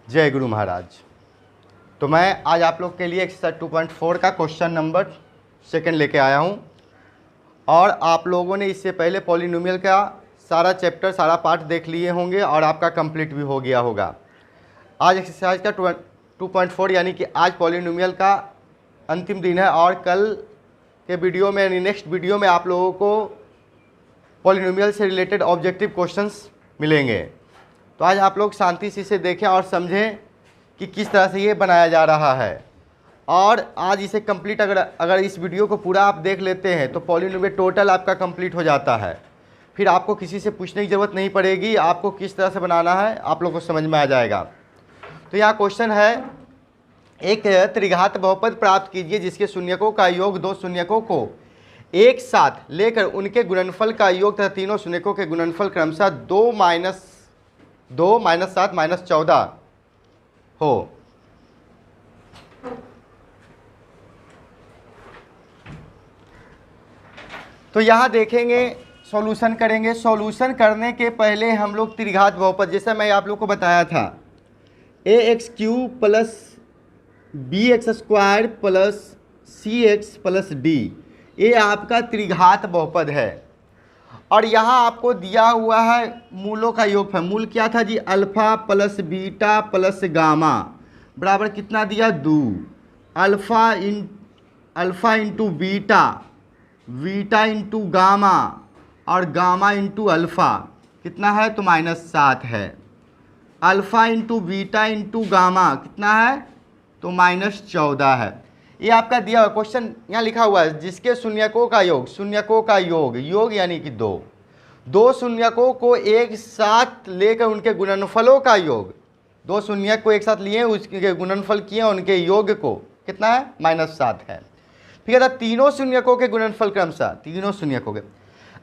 जय गुरु महाराज। तो मैं आज आप लोग के लिए एक्सरसाइज 2.4 का क्वेश्चन नंबर 2 लेके आया हूं। और आप लोगों ने इससे पहले पॉलिनोमियल का सारा चैप्टर सारा पार्ट देख लिए होंगे और आपका कंप्लीट भी हो गया होगा। आज एक्सरसाइज का 2.4 यानी कि आज पॉलिनोमियल का अंतिम दिन है और कल के वीडियो में यानी नेक्स्ट वीडियो में आप लोगों को पॉलिनोमियल से रिलेटेड ऑब्जेक्टिव क्वेश्चंस मिलेंगे। तो आज आप लोग शांति से इसे देखें और समझें कि किस तरह से ये बनाया जा रहा है। और आज इसे कंप्लीट अगर इस वीडियो को पूरा आप देख लेते हैं तो पॉलिनोमियल टोटल आपका कंप्लीट हो जाता है। फिर आपको किसी से पूछने की ज़रूरत नहीं पड़ेगी, आपको किस तरह से बनाना है आप लोग को समझ में आ जाएगा। तो यहाँ क्वेश्चन है, एक त्रिघात बहुपद प्राप्त कीजिए जिसके शून्यकों का योग दो शून्यकों को एक साथ लेकर उनके गुणनफल का योग तथा तीनों शून्यकों के गुणनफल क्रमशः 2 - 7 - 14 हो। तो यहाँ देखेंगे, सॉल्यूशन करेंगे। सॉल्यूशन करने के पहले हम लोग त्रिघात बहुपद, जैसे मैं आप लोग को बताया था, ax³ + bx² + cx + d, ये आपका त्रिघात बहुपद है। और यहाँ आपको दिया हुआ है मूलों का योगफल। मूल क्या था जी? अल्फ़ा + बीटा + गामा बराबर कितना दिया? 2। Alpha into beta, beta into gamma और गामा इंटू अल्फ़ा कितना है? तो -7 है। Alpha into beta into gamma कितना है? तो -14 है। ये आपका दिया हुआ क्वेश्चन यहाँ लिखा हुआ है, जिसके शून्यकों का योग, शून्यकों का योग यानी कि दो शून्यकों को एक साथ लेकर उनके गुणनफलों का योग, दो शून्यक को एक साथ लिए उसके गुणनफल किए, उनके योग को कितना है? -7 है। फिर कहता तीनों शून्यकों के गुणनफल क्रमशः, तीनों शून्यकों के।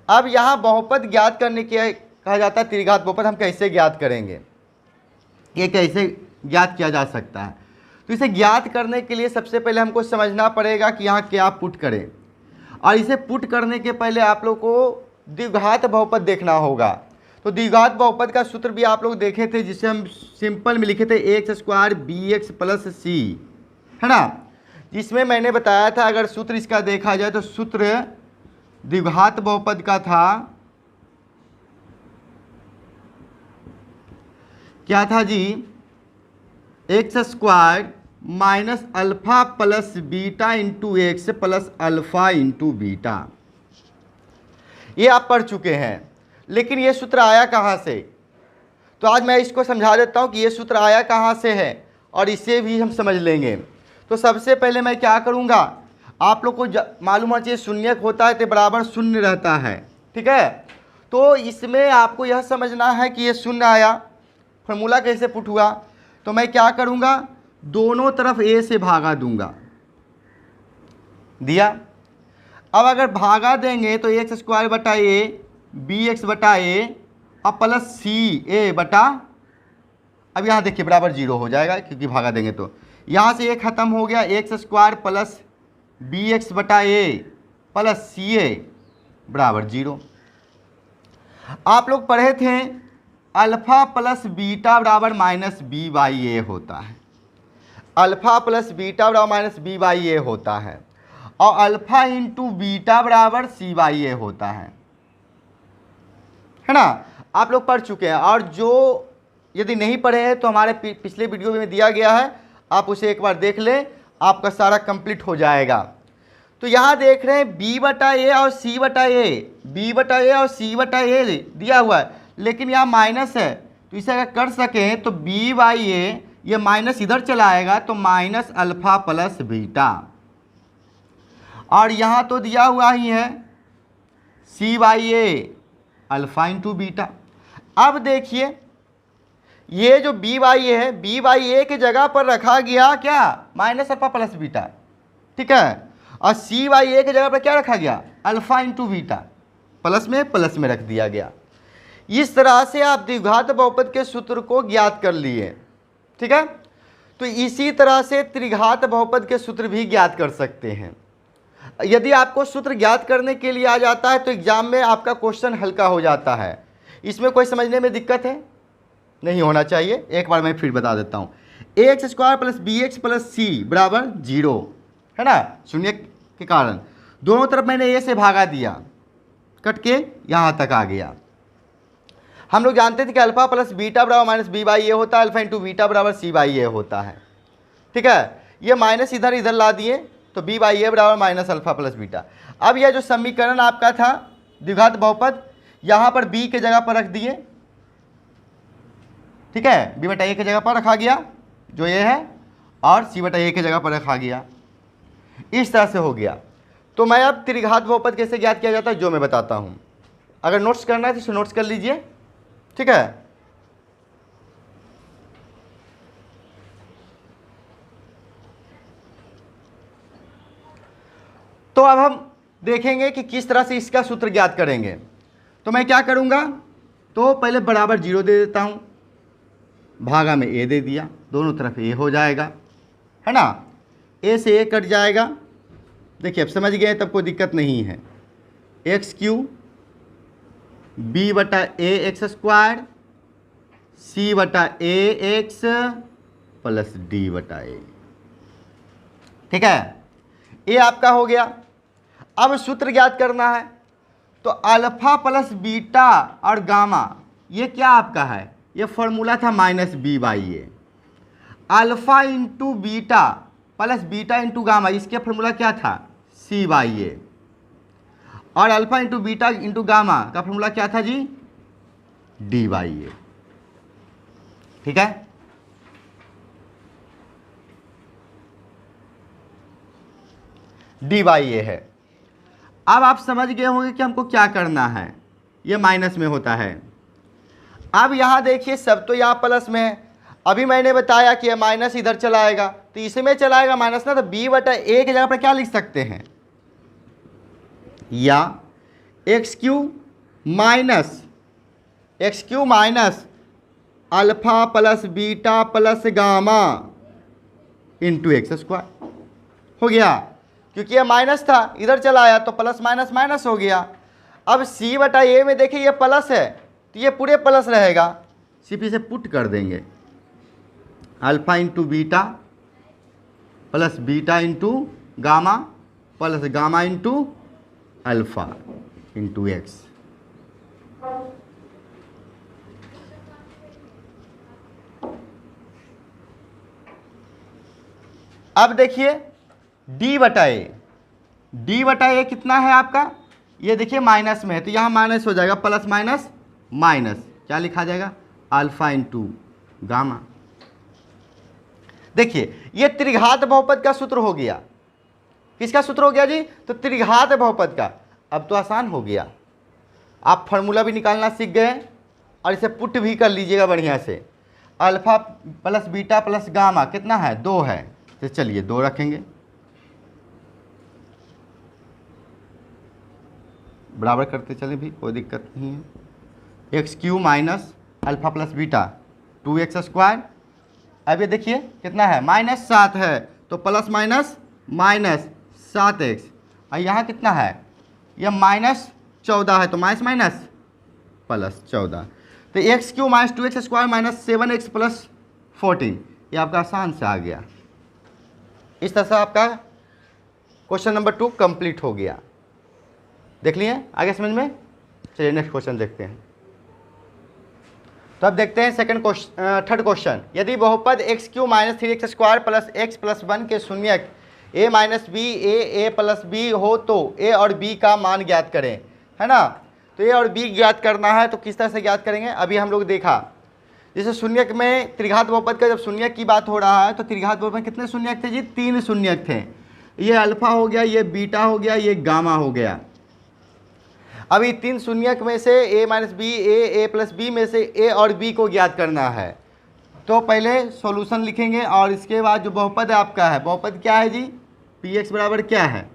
अब यहाँ बहुपद ज्ञात करने के कहा जाता है त्रिघात बहुपद। हम कैसे ज्ञात करेंगे, ये कैसे ज्ञात किया जा सकता है? तो इसे ज्ञात करने के लिए सबसे पहले हमको समझना पड़ेगा कि यहाँ क्या पुट करें। और इसे पुट करने के पहले आप लोग को द्विघात बहुपद देखना होगा। तो द्विघात बहुपद का सूत्र भी आप लोग देखे थे, जिसे हम सिंपल में लिखे थे x² bx + c, है ना। जिसमें मैंने बताया था अगर सूत्र इसका देखा जाए तो सूत्र द्विघात बहुपद का था, क्या था जी? x² - alpha + beta into x + alpha into beta. ये आप पढ़ चुके हैं, लेकिन ये सूत्र आया कहाँ से? तो आज मैं इसको समझा देता हूँ कि ये सूत्र आया कहाँ से है और इसे भी हम समझ लेंगे। तो सबसे पहले मैं क्या करूँगा, आप लोग को मालूम होना चाहिए शून्यक होता है तो बराबर शून्य रहता है, ठीक है। तो इसमें आपको यह समझना है कि ये शून्य आया, फॉर्मूला कैसे पुट हुआ। तो मैं क्या करूँगा, दोनों तरफ a से भागा दूंगा, दिया। अब अगर भागा देंगे तो x² / a bx / a और प्लस c a / अब यहाँ देखिए बराबर 0 हो जाएगा, क्योंकि भागा देंगे तो यहाँ से ये खत्म हो गया। x² + bx / a + ca बराबर 0। आप लोग पढ़े थे अल्फ़ा + बीटा बराबर -b/a होता है। अल्फ़ा + बीटा बराबर -b/a होता है और अल्फ़ा इंटू बीटा बराबर c/a होता है ना। आप लोग पढ़ चुके हैं। और जो यदि नहीं पढ़े हैं तो हमारे पिछले वीडियो में दिया गया है, आप उसे एक बार देख लें, आपका सारा कंप्लीट हो जाएगा। तो यहाँ देख रहे हैं b/a और c/a, b/a और c/a दिया हुआ है, लेकिन यहाँ माइनस है। तो इसे अगर कर सकें तो b/a, ये माइनस इधर चला आएगा तो -अल्फ़ा + बीटा। और यहाँ तो दिया हुआ ही है c/a अल्फ़ा इंटू बीटा। अब देखिए ये जो b/a है, b/a के जगह पर रखा गया क्या? -अल्फ़ा + बीटा, ठीक है। और c/a के जगह पर क्या रखा गया? अल्फ़ा इंटू बीटा, प्लस में रख दिया गया। इस तरह से आप द्विघात बहुपद के सूत्र को ज्ञात कर लिए, ठीक है। तो इसी तरह से त्रिघात बहुपद के सूत्र भी ज्ञात कर सकते हैं। यदि आपको सूत्र ज्ञात करने के लिए आ जाता है तो एग्जाम में आपका क्वेश्चन हल्का हो जाता है। इसमें कोई समझने में दिक्कत है? नहीं होना चाहिए। एक बार मैं फिर बता देता हूँ, a x square plus b x plus c बराबर 0 है ना, शून्य के कारण दोनों तरफ मैंने ए से भागा दिया, कट के यहाँ तक आ गया। हम लोग जानते थे कि अल्फा प्लस बीटा बराबर माइनस बी बाई ए होता है, अल्फा इंटू बीटा बराबर सी बाई ए होता है। ठीक है, ये माइनस इधर इधर ला दिए तो बी बाई ए बराबर माइनस अल्फा प्लस बीटा। अब यह जो समीकरण आपका था द्विघात बहुपद, यहाँ पर बी के जगह पर रख दिए, ठीक है, बी बटा ए के जगह पर रखा गया जो ये है, और सी बटा ए के जगह पर रखा गया। इस तरह से हो गया। तो मैं अब त्रिघात बहुपद कैसे ज्ञात किया जाता है जो मैं बताता हूँ। अगर नोट्स करना है तो इसे नोट्स कर लीजिए, ठीक है। तो अब हम देखेंगे कि किस तरह से इसका सूत्र ज्ञात करेंगे। तो मैं क्या करूँगा, तो पहले बराबर 0 दे देता हूँ, भागा में ए दे दिया, दोनों तरफ ए हो जाएगा, है ना, ए से ए कट जाएगा। देखिए अब समझ गए, तब कोई दिक्कत नहीं है। एक्स क्यू बी बटा ए एक्स स्क्वायर सी बटा ए एक्स प्लस डी बटा ए, ठीक है, ये आपका हो गया। अब सूत्र ज्ञात करना है, तो अल्फा प्लस बीटा और गामा, ये क्या आपका है, ये फॉर्मूला था minus B by A. Alpha into beta plus beta into gamma, इसके फॉर्मूला क्या था, सी बाई ए। और alpha into beta into gamma का फॉर्मूला क्या था जी, डी बाई ए, ठीक है। डी बाई ए है। अब आप समझ गए होंगे कि हमको क्या करना है, ये माइनस में होता है। अब यहाँ देखिए सब तो यहाँ प्लस में है, अभी मैंने बताया कि माइनस इधर चलाएगा तो इसमें चलाएगा माइनस ना, तो बी बटा ए की जगह पर क्या लिख सकते हैं, या x cube minus alpha plus beta plus gamma into x square हो गया। क्योंकि ये माइनस था, इधर चला आया तो प्लस माइनस माइनस हो गया। अब सी बटा ए में देखिए ये प्लस है तो ये पूरे प्लस रहेगा, सिर्फ इसे पुट कर देंगे, alpha into beta plus beta into gamma plus gamma into alpha into x. अब देखिए डी बटा ए कितना है आपका, ये देखिए माइनस में है तो यहाँ माइनस हो जाएगा, प्लस माइनस माइनस क्या लिखा जाएगा, अल्फा इंटू गामा। देखिए ये त्रिघात बहुपद का सूत्र हो गया। किसका सूत्र हो गया जी, तो त्रिघात बहुपद का। अब तो आसान हो गया, आप फार्मूला भी निकालना सीख गए और इसे पुट भी कर लीजिएगा बढ़िया से। Alpha plus beta plus gamma कितना है, 2 है, तो चलिए 2 रखेंगे, बराबर करते चलें भी, कोई दिक्कत नहीं है। X cube minus alpha plus beta 2x square. अब ये देखिए कितना है, -7 है तो प्लस माइनस माइनस 7x, और यहाँ कितना है, यह -14 है तो माइनस माइनस प्लस 14, तो x cube minus 2x square minus 7x plus 14, ये आपका आसान से आ गया। इस तरह से आपका क्वेश्चन नंबर 2 कंप्लीट हो गया। देख लिए आगे समझ में। चलिए नेक्स्ट क्वेश्चन देखते हैं। तो अब देखते हैं थर्ड क्वेश्चन। यदि बहुपद X cube minus 3x square plus X plus 1 के शून्यक a minus B A plus B हो तो a और b का मान ज्ञात करें, है ना। तो a और b ज्ञात करना है तो किस तरह से ज्ञात करेंगे, अभी हम लोग देखा जैसे शून्यक में त्रिघात बहुपद का जब शून्यक की बात हो रहा है तो त्रिघात बहुपद में कितने शून्यक थे जी, 3 शून्यक थे। ये अल्फा हो गया, ये बीटा हो गया, ये गामा हो गया। अभी 3 शून्यक में से a minus B A plus B में से a और b को ज्ञात करना है। तो पहले सॉल्यूशन लिखेंगे और इसके बाद जो बहुपद आपका है, बहुपद क्या है जी, पी एक्स बराबर क्या है,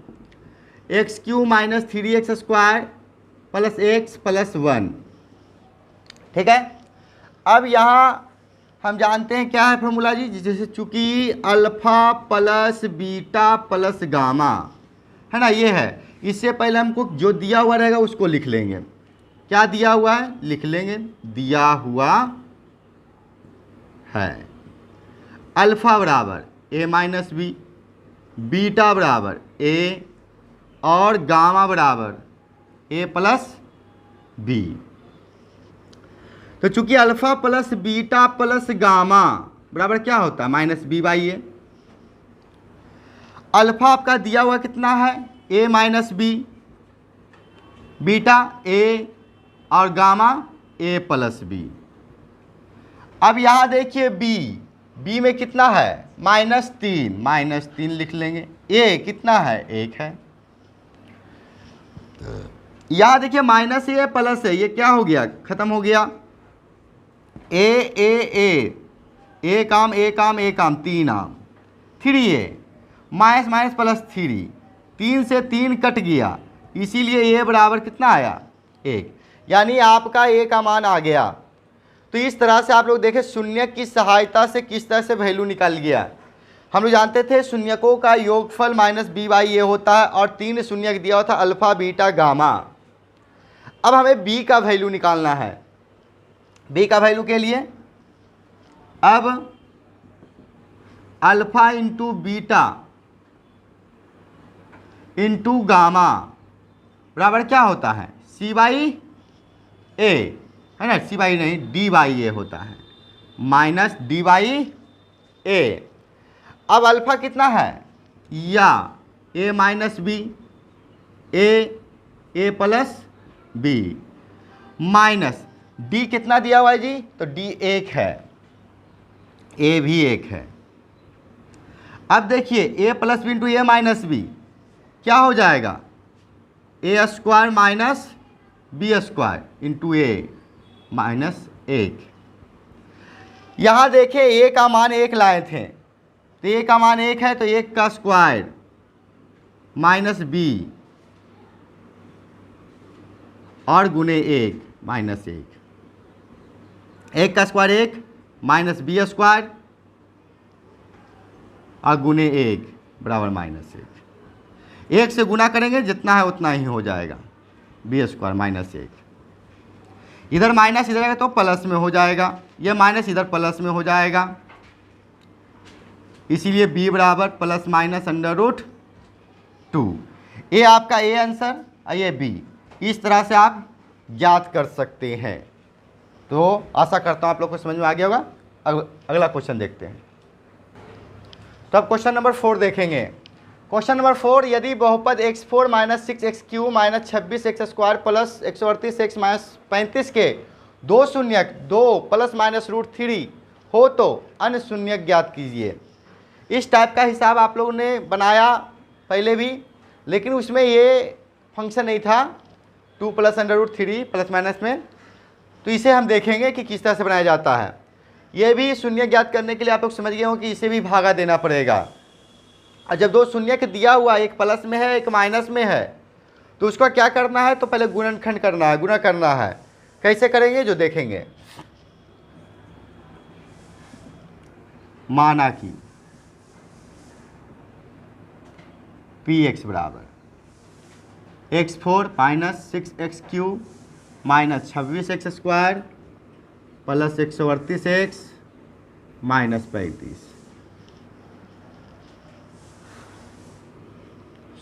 x cube minus 3x square plus X plus 1, ठीक है। अब यहाँ हम जानते हैं क्या है फॉर्मूला जी, जैसे चूंकि alpha plus beta plus gamma है ना, ये है। इससे पहले हमको जो दिया हुआ रहेगा उसको लिख लेंगे। क्या दिया हुआ है लिख लेंगे, दिया हुआ है। अल्फ़ा बराबर ए माइनस बी, बीटा बराबर ए और गामा बराबर ए प्लस बी। तो चूंकि alpha plus beta plus gamma बराबर क्या होता है minus B by A. Alpha आपका दिया हुआ कितना है A minus B, beta A और गामा ए प्लस बी। अब यहाँ देखिए बी में कितना है -3 लिख लेंगे। ए कितना है 1 है। यहाँ देखिए माइनस ए प्लस है, ये क्या हो गया खत्म हो गया। ए काम 3 आम 3a माइनस प्लस 3 से 3 कट गया, इसीलिए ए बराबर कितना आया 1, यानी आपका ए का मान आ गया। तो इस तरह से आप लोग देखें शून्य की सहायता से किस तरह से वैल्यू निकल गया। हम लोग जानते थे शून्यकों का योगफल माइनस बी बाई ए होता है और 3 शून्य दिया हुआ था अल्फ़ा बीटा गामा। अब हमें बी का वैल्यू निकालना है। बी का वैल्यू के लिए अब alpha into beta into gamma बराबर क्या होता है सी बाई ए, है ना, सी बाई नहीं डी बाई ए होता है माइनस डी बाई ए। अब अल्फ़ा कितना है या ए minus B A plus B minus D कितना दिया हुआ है जी, तो डी 1 है, ए भी 1 है। अब देखिए a plus b into a minus b क्या हो जाएगा a square minus B square into a minus 1। यहाँ देखिए ए का मान 1 लाए थे, तो ए का मान 1 है तो 1 का स्क्वायर माइनस बी और गुने 1 माइनस 1 का स्क्वायर 1 माइनस बी स्क्वायर और गुने 1 बराबर माइनस 1 से गुना करेंगे जितना है उतना ही हो जाएगा बी स्क्वायर माइनस 1। इधर माइनस इधर आएगा तो प्लस में हो जाएगा, यह माइनस इधर प्लस में हो जाएगा, इसीलिए b बराबर प्लस माइनस √2। ये आपका ए आंसर और ये बी, इस तरह से आप ज्ञात कर सकते हैं। तो आशा करता हूँ आप लोग को समझ में आ गया होगा। अगला क्वेश्चन देखते हैं। तो अब क्वेश्चन नंबर 4 देखेंगे। क्वेश्चन नंबर 4, यदि बहुपद x4 minus 6x³ minus 26x² plus 138x minus 35 के 2 शून्यक 2 प्लस माइनस √3 हो तो अन्य शून्यक ज्ञात कीजिए। इस टाइप का हिसाब आप लोगों ने बनाया पहले भी, लेकिन उसमें ये फंक्शन नहीं था 2 प्लस √3 प्लस माइनस में। तो इसे हम देखेंगे कि किस तरह से बनाया जाता है। ये भी शून्य ज्ञात करने के लिए आप लोग समझ गए हो कि इसे भी भागा देना पड़ेगा। और जब 2 शून्य दिया हुआ, एक प्लस में है एक माइनस में है, तो उसका क्या करना है, तो पहले गुणनखंड करना है, गुणा करना है। कैसे करेंगे जो देखेंगे। माना कि px बराबर x4 minus 6x³ minus 26x² plus 138x minus 35।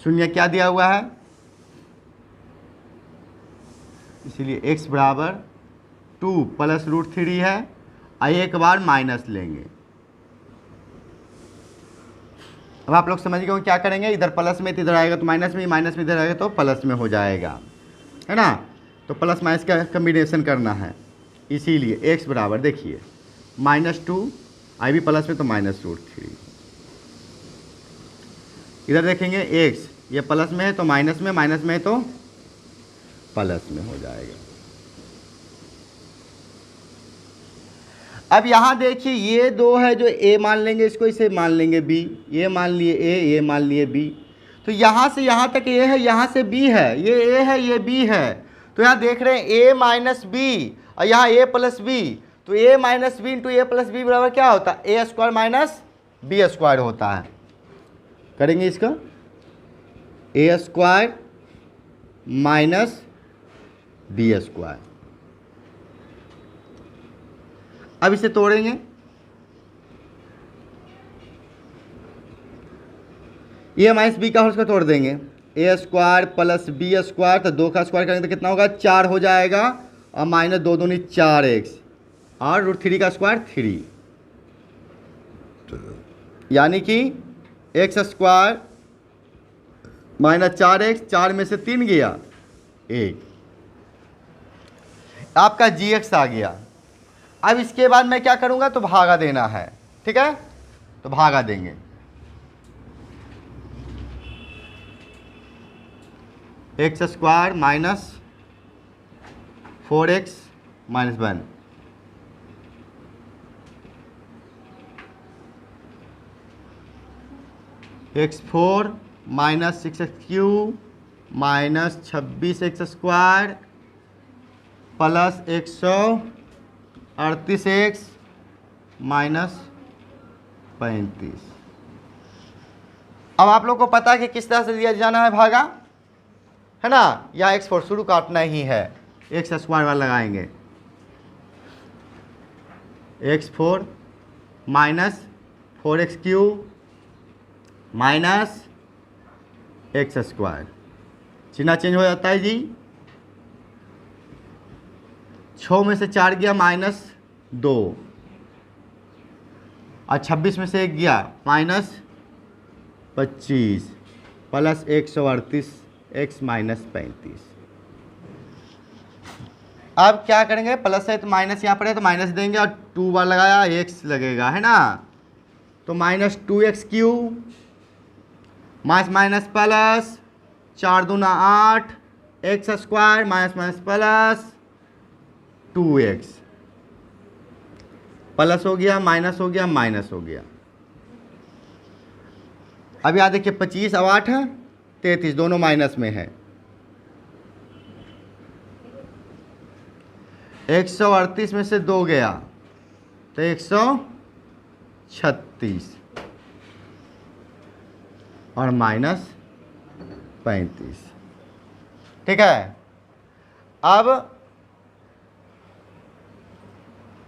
शून्य क्या दिया हुआ है, इसीलिए x बराबर 2 प्लस √3 है और एक बार माइनस लेंगे। अब आप लोग समझ गए क्या करेंगे, इधर प्लस में तो इधर आएगा तो माइनस में, माइनस में इधर आएगा तो प्लस में हो जाएगा, है ना। तो प्लस माइनस का कम्बिनेशन करना है, इसीलिए x बराबर देखिए -2 आई भी प्लस में तो माइनस √3। इधर देखेंगे x ये प्लस में है तो माइनस में, माइनस में है तो प्लस में हो जाएगा। अब यहाँ देखिए ये 2 है जो a मान लेंगे, इसको इसे मान लेंगे b, ये मान लिए a, ये मान लिए b। तो यहाँ से यहाँ तक a है, यहाँ से b है, ये a है ये b है। तो यहाँ देख रहे हैं a माइनस बी और यहाँ a प्लस बी, तो a minus B into a plus B बराबर क्या होता है a square minus B square होता है। करेंगे इसका a square minus B square. अब इसे तोड़ेंगे ए माइनस बी का होल स्क्वायर तोड़ देंगे, A square plus B square, तो 2 का स्क्वायर करेंगे तो कितना होगा 4 हो जाएगा, और माइनस 2 दूनी 4x, और √3 का स्क्वायर 3, यानी कि एक्स स्क्वायर माइनस 4x, 4 में से 3 गया 1, आपका gx आ गया। अब इसके बाद मैं क्या करूँगा, तो भागा देना है, ठीक है, तो भागा देंगे। X square minus 4x minus 1, x4 minus 6x³ minus 26x square plus 138x minus 35। अब आप लोग को पता है कि किस तरह से दिया जाना है भागा, है ना, या x4 शुरू काटना ही है, एक्स स्क्वायर वाला लगाएंगे, x4 minus 4x³ minus x square, चिन्ह चेंज हो जाता है जी, 6 में से 4 गया माइनस 2, और 26 में से 1 गया माइनस 25 प्लस 138x माइनस 35। अब क्या करेंगे, प्लस है तो माइनस यहाँ पर है तो माइनस देंगे, और 2 बार लगाया x लगेगा, है ना, तो minus 2x³ minus minus plus 4 दूना 8 x square minus minus plus 2x, plus हो गया माइनस हो गया माइनस हो गया। अब यहाँ देखिए 25 और 8 है 33, दोनों माइनस में है, 138 में से 2 गया तो 136 और माइनस 35, ठीक है। अब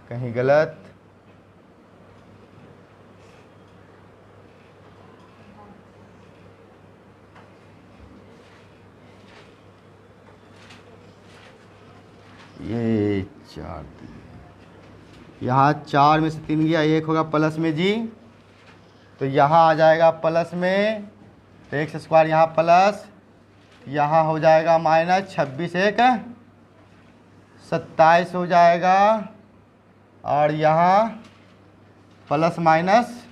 कहीं गलत, ये 4 यहाँ 4 में से 3 गया, 1 होगा प्लस में जी, तो यहाँ आ जाएगा प्लस में, तो एक्स स्क्वायर यहाँ प्लस, यहाँ हो जाएगा माइनस, 26 1 27 हो जाएगा, और यहाँ प्लस माइनस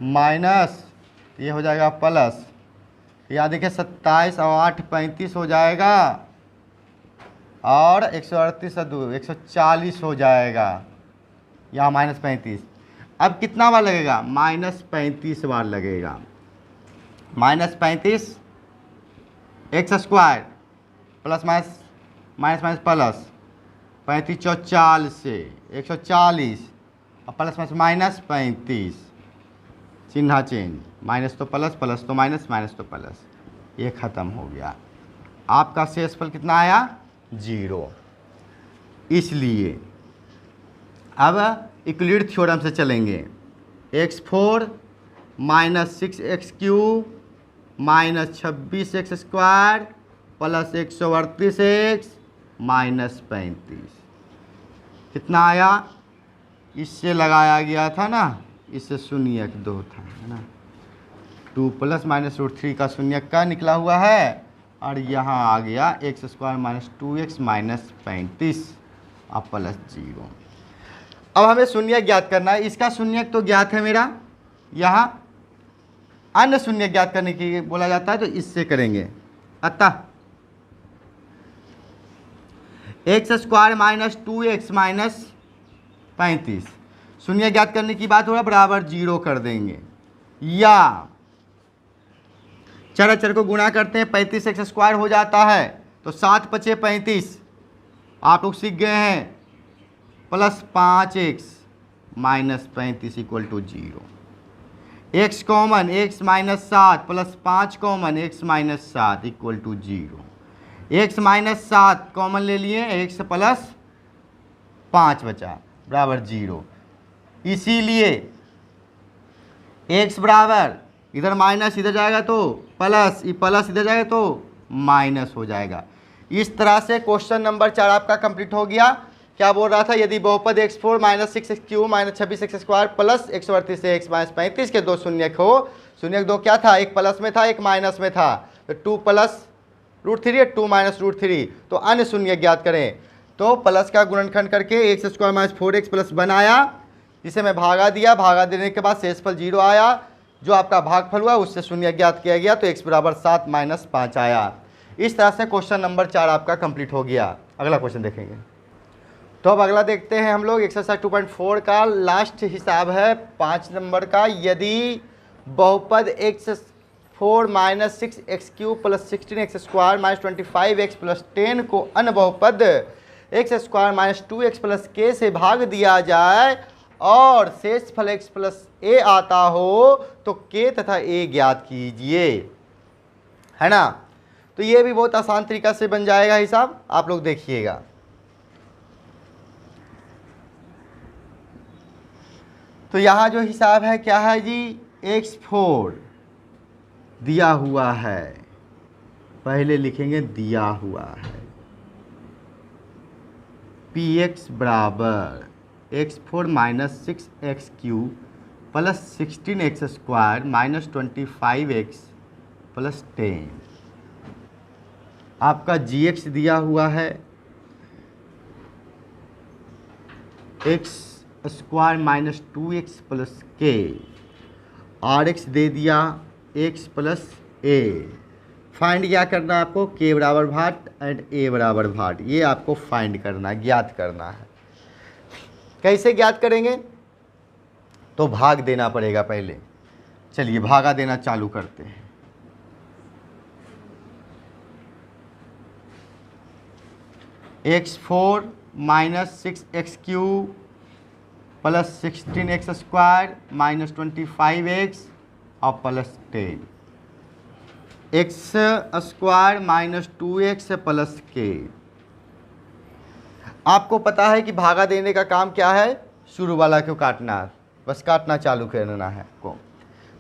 माइनस, ये हो जाएगा प्लस, यहाँ देखिए 27 और 8 35 हो जाएगा, और 138 और 2 140 हो जाएगा, यहाँ माइनस 35। अब कितना बार लगेगा, माइनस 35 बार लगेगा, minus 35 x square plus minus minus minus plus 35 × 4 से 140 और प्लस माइनस माइनस 35, चिन्ह चेंज, माइनस तो प्लस प्लस तो माइनस माइनस तो प्लस, ये ख़त्म हो गया। आपका शेषफल कितना आया, 0। इसलिए अब यूक्लिड थ्योरम से चलेंगे, x4 minus 6x³ minus 26x square plus 138x minus 35, कितना आया, इससे लगाया गया था ना, इससे शून्यक 2 था, है ना, 2 प्लस माइनस √3 का शून्यक का निकला हुआ है, और यहाँ आ गया x square minus 2x minus 35 और प्लस 0। अब हमें शून्यक ज्ञात करना है, इसका शून्यक तो ज्ञात है मेरा, यहाँ अन्य शून्यक ज्ञात करने की बोला जाता है, तो इससे करेंगे। अतः x square minus 2x minus 35 शून्य ज्ञात करने की बात हो रहा, बराबर 0 कर देंगे, या चर अचर को गुणा करते हैं, 35x स्क्वायर हो जाता है, तो 7 × 5 = 35, आप लोग सीख गए हैं, plus 5x minus 35 = 0। x common, x minus 7 plus 5 common, x minus 7 = 0। x minus 7 common ले लिए, x प्लस 5 बचा, बराबर 0। इसीलिए x बराबर इधर माइनस इधर जाएगा तो प्लस, ये प्लस इधर जाएगा तो माइनस हो जाएगा। इस तरह से क्वेश्चन नंबर 4 आपका कंप्लीट हो गया। क्या बोल रहा था, यदि बहुपद x4 minus 6x³ minus 26x² plus 138 से x माइनस 35 के दो शून्यक हो, शून्यक दो क्या था, एक प्लस में था एक माइनस में था, तो 2 प्लस √3 2 माइनस √3, तो अन्य शून्यक ज्ञात करें। तो प्लस का गुणनखंड करके x² माइनस 4x प्लस बनाया, जिसे मैं भागा दिया, भागा देने के बाद शेषफल 0 आया, जो आपका भागफल हुआ उससे शून्य ज्ञात किया गया, तो x बराबर 7 माइनस 5 आया। इस तरह से क्वेश्चन नंबर 4 आपका कंप्लीट हो गया। अगला क्वेश्चन देखेंगे। तो अब अगला देखते हैं हम लोग एक्सरसाइज 2.4 का लास्ट हिसाब है 5 नंबर का। यदि बहुपद x4 minus 6x³ plus 16x² minus 25x plus 10 को अन्य बहुपद x² minus 2x plus k से भाग दिया जाए और शेषफल x प्लस a आता हो, तो k तथा a ज्ञात कीजिए, है ना। तो ये भी बहुत आसान तरीका से बन जाएगा हिसाब, आप लोग देखिएगा। तो यहाँ जो हिसाब है क्या है जी, x4 दिया हुआ है, पहले लिखेंगे दिया हुआ है, px बराबर x4 minus 6x³ plus 16x² minus 25x plus 10। आपका gx दिया हुआ है x² minus 2x plus k, rx दे दिया x प्लस a। फाइंड क्या करना है आपको, k बराबर भाट एंड a बराबर भाट, ये आपको फाइंड करना है, ज्ञात करना है। कैसे ज्ञात करेंगे, तो भाग देना पड़ेगा पहले। चलिए भागा देना चालू करते हैं। x4 minus 6x³ plus 16x² minus 25x और plus 10, x² minus 2x plus k। आपको पता है कि भागा देने का काम क्या है, शुरू वाला को काटना, बस काटना चालू करना है को।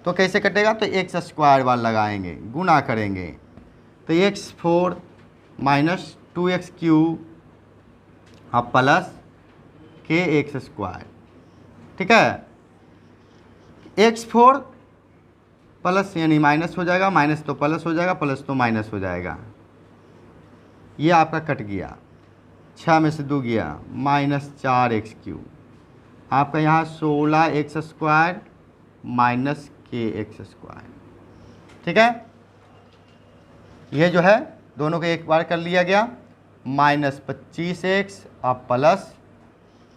तो कैसे कटेगा, तो x² वाला लगाएंगे, गुना करेंगे, तो x4 माइनस 2x³ और प्लस kx², ठीक है। x4 प्लस यानी माइनस हो जाएगा, माइनस तो प्लस हो जाएगा, प्लस तो माइनस हो जाएगा, ये आपका कट गया, 6 में से 2 गया, माइनस 4x³ आपका यहाँ 16x² माइनस kx², ठीक है। ये जो है दोनों को एक बार कर लिया गया, माइनस 25x और प्लस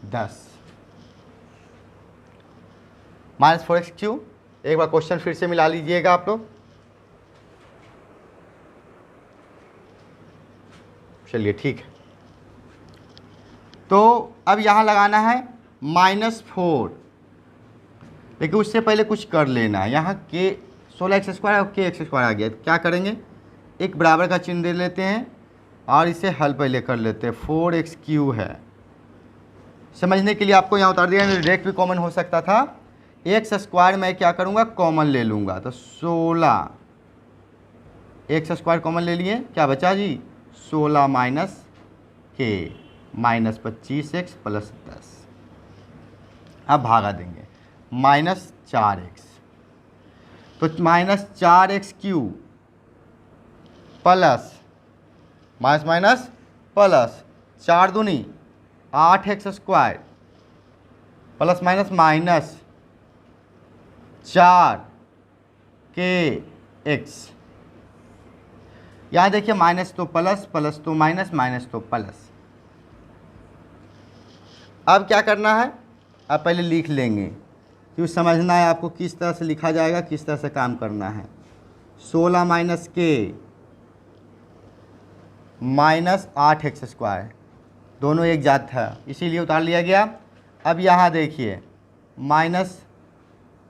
10 माइनस 4x³। एक बार क्वेश्चन फिर से मिला लीजिएगा आप लोग। चलिए ठीक है, तो अब यहाँ लगाना है -4, लेकिन उससे पहले कुछ कर लेना है। यहाँ k 16x² और kx² आ गया, क्या करेंगे, एक बराबर का चिन्ह दे लेते हैं और इसे हल पहले कर लेते हैं। 4x³ है, समझने के लिए आपको यहाँ उतार दिया, डायरेक्ट भी कॉमन हो सकता था। x² मैं क्या करूँगा, कॉमन ले लूँगा, तो 16 x² कॉमन ले लिए, क्या बचा जी, 16 minus k minus 25x plus 10। अब भागा देंगे, माइनस 4x, तो minus 4x³ plus minus minus plus 4 दूनी 8x² plus minus minus 4kx। यहाँ देखिए माइनस तो प्लस, प्लस तो माइनस, माइनस तो प्लस। अब क्या करना है, अब पहले लिख लेंगे, क्यों समझना है आपको किस तरह से लिखा जाएगा, किस तरह से काम करना है। 16 माइनस k माइनस 8x², दोनों एक जात था इसीलिए उतार लिया गया। अब यहाँ देखिए माइनस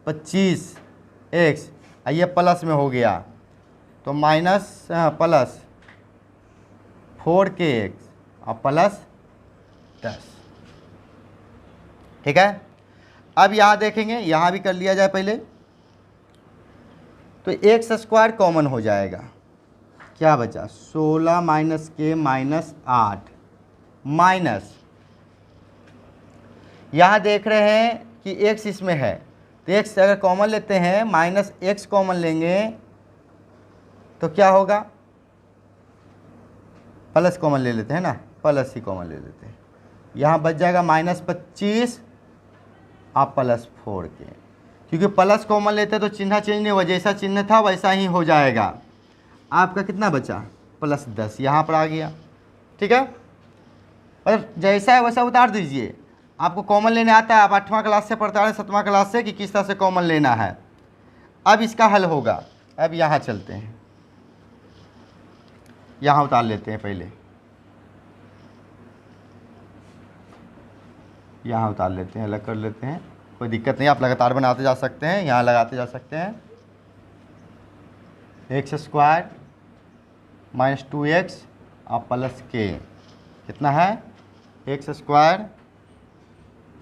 25x, ये प्लस में हो गया, तो माइनस प्लस 4kx और प्लस 10, ठीक है। अब यहाँ देखेंगे, यहाँ भी कर लिया जाए पहले, तो एक्स स्क्वायर कॉमन हो जाएगा, क्या बचा 16 माइनस के माइनस 8 माइनस, यहाँ देख रहे हैं कि एक्स इसमें है तो एक्स अगर कॉमन लेते हैं माइनस एक्स कॉमन लेंगे तो क्या होगा, प्लस कॉमन ले लेते हैं ना, प्लस ही कॉमन ले लेते हैं, यहाँ बच जाएगा -25 आप +4 के, क्योंकि प्लस कॉमन लेते हैं तो चिन्ह चेंज नहीं हुआ, जैसा चिन्ह था वैसा ही हो जाएगा। आपका कितना बचा +10 यहाँ पर आ गया, ठीक है। और जैसा है वैसा उतार दीजिए, आपको कॉमन लेने आता है, आप 8वां क्लास से पढ़ते हैं 7वां क्लास से कि किस तरह से कॉमन लेना है। अब इसका हल होगा, अब यहाँ चलते हैं, यहाँ उतार लेते हैं, पहले यहाँ उतार लेते हैं, अलग कर लेते हैं, कोई दिक्कत नहीं, आप लगातार बनाते जा सकते हैं, यहाँ लगाते जा सकते हैं। एक्स स्क्वायर माइनस 2x और प्लस के कितना है, एक्स स्क्वायर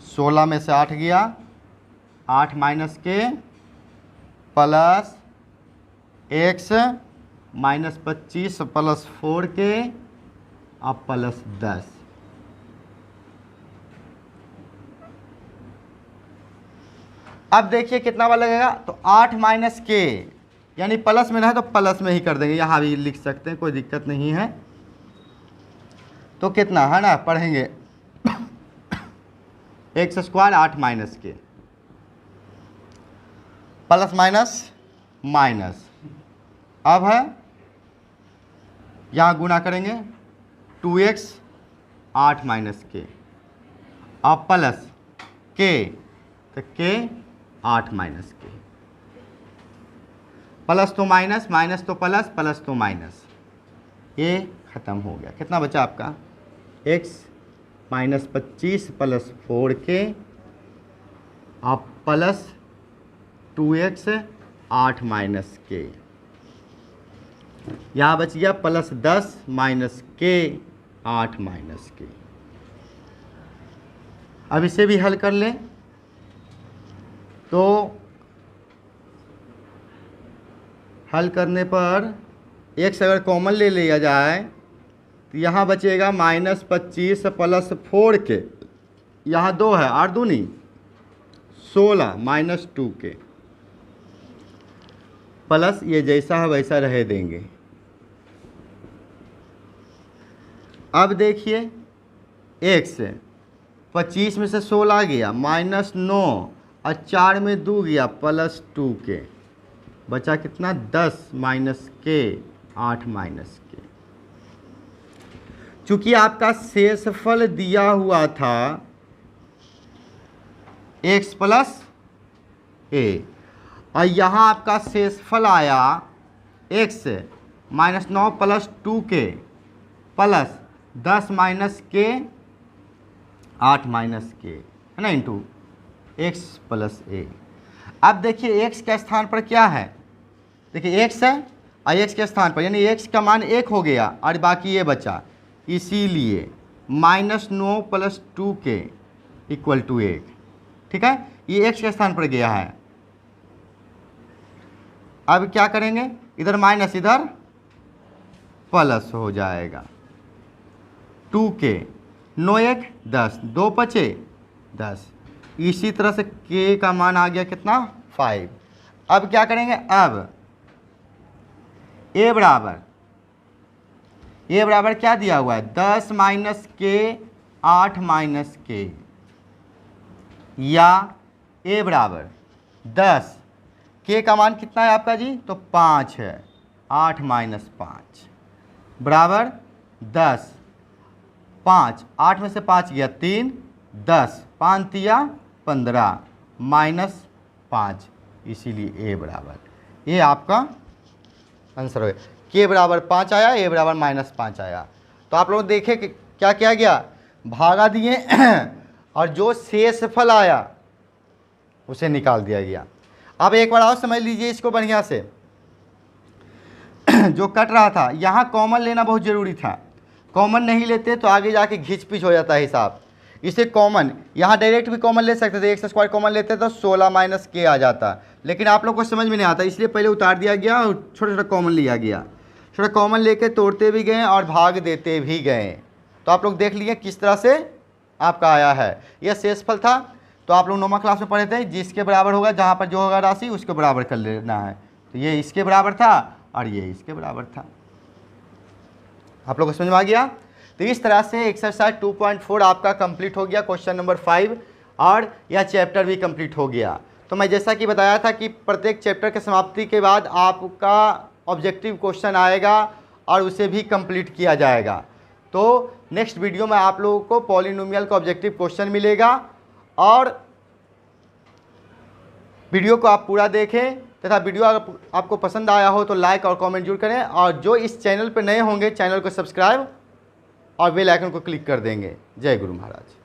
16 में से 8 गया, 8 माइनस के प्लस एक्स माइनस 25 प्लस 4 के और प्लस 10। अब देखिए कितना बार लगेगा, तो 8 माइनस के यानी प्लस में ना है तो प्लस में ही कर देंगे, यहाँ भी लिख सकते हैं, कोई दिक्कत नहीं है। तो कितना है ना, पढ़ेंगे एक्स स्क्वायर 8 माइनस के प्लस माइनस माइनस, अब है यहाँ गुना करेंगे 2x 8 माइनस के अब प्लस के, तो के 8 माइनस के, प्लस तो माइनस, माइनस तो प्लस, प्लस तो माइनस, ये ख़त्म हो गया। कितना बचा आपका x माइनस 25 प्लस 4 के अब प्लस 2x 8 माइनस के, यहाँ बच गया प्लस 10 माइनस के 8 माइनस के। अब इसे भी हल कर लें तो हल करने पर x अगर कॉमन ले लिया जाए तो यहाँ बचेगा -25 प्लस 4 के, यहाँ 2 है 8 दूनी 16 माइनस 2 के प्लस ये जैसा है वैसा रह देंगे। अब देखिए x 25 में से 16 गया -9 और 4 में 2 गया प्लस 2 के, बचा कितना 10 माइनस के 8 माइनस के। चूंकि आपका शेषफल दिया हुआ था x प्लस a और यहाँ आपका शेषफल आया x -9 प्लस 2 के प्लस 10 माइनस के 8 माइनस के, है ना, इंटू x प्लस a। अब देखिए x के स्थान पर क्या है, देखिए x है और x के स्थान पर यानी x का मान 1 हो गया और बाकी ये बचा, इसीलिए -9 प्लस 2 के इक्वल टू 1, ठीक है, ये x के स्थान पर गया है। अब क्या करेंगे, इधर माइनस इधर प्लस हो जाएगा, 2 के 9 1 10 2 बचे 10, इसी तरह से k का मान आ गया कितना 5। अब क्या करेंगे, अब a बराबर क्या दिया हुआ है 10 माइनस के 8 माइनस के, या a बराबर 10, k का मान कितना है आपका जी, तो 5 है, 8 माइनस 5 बराबर 10, 5 8 में से 5 गया 3 10 5 तिया 15 माइनस 5, इसीलिए a बराबर, ये आपका आंसर हो गया। k बराबर 5 आया, a बराबर -5 आया। तो आप लोग देखें कि क्या किया गया, भागा दिए और जो शेषफल आया उसे निकाल दिया गया। अब एक बार और समझ लीजिए इसको बढ़िया से, जो कट रहा था यहाँ कॉमन लेना बहुत ज़रूरी था, कॉमन नहीं लेते तो आगे जाके घिच पिच हो जाता है हिसाब, इसे कॉमन, यहाँ डायरेक्ट भी कॉमन ले सकते थे, एक्स स्क्वायर कॉमन लेते तो 16 माइनस के आ जाता, लेकिन आप लोग को समझ में नहीं आता, इसलिए पहले उतार दिया गया और छोटा छोटा कॉमन लिया गया। छोटा कॉमन लेके तोड़ते भी गए और भाग देते भी गए। तो आप लोग देख लिए किस तरह से आपका आया है। यह शेषफल था, तो आप लोग 9वीं क्लास में पढ़े थे, जिसके बराबर होगा, जहाँ पर जो होगा राशि उसके बराबर कर लेना है। तो ये इसके बराबर था और ये इसके बराबर था। आप लोग को समझ में आ गया। तो इस तरह से एक्सरसाइज 2.4 आपका कंप्लीट हो गया, क्वेश्चन नंबर 5, और यह चैप्टर भी कंप्लीट हो गया। तो मैं जैसा कि बताया था कि प्रत्येक चैप्टर के समाप्ति के बाद आपका ऑब्जेक्टिव क्वेश्चन आएगा और उसे भी कंप्लीट किया जाएगा। तो नेक्स्ट वीडियो में आप लोगों को पॉलिनोमियल का ऑब्जेक्टिव क्वेश्चन मिलेगा, और वीडियो को आप पूरा देखें, तथा वीडियो अगर आपको पसंद आया हो तो लाइक और कमेंट जरूर करें, और जो इस चैनल पर नए होंगे चैनल को सब्सक्राइब और बेल आइकन को क्लिक कर देंगे। जय गुरु महाराज।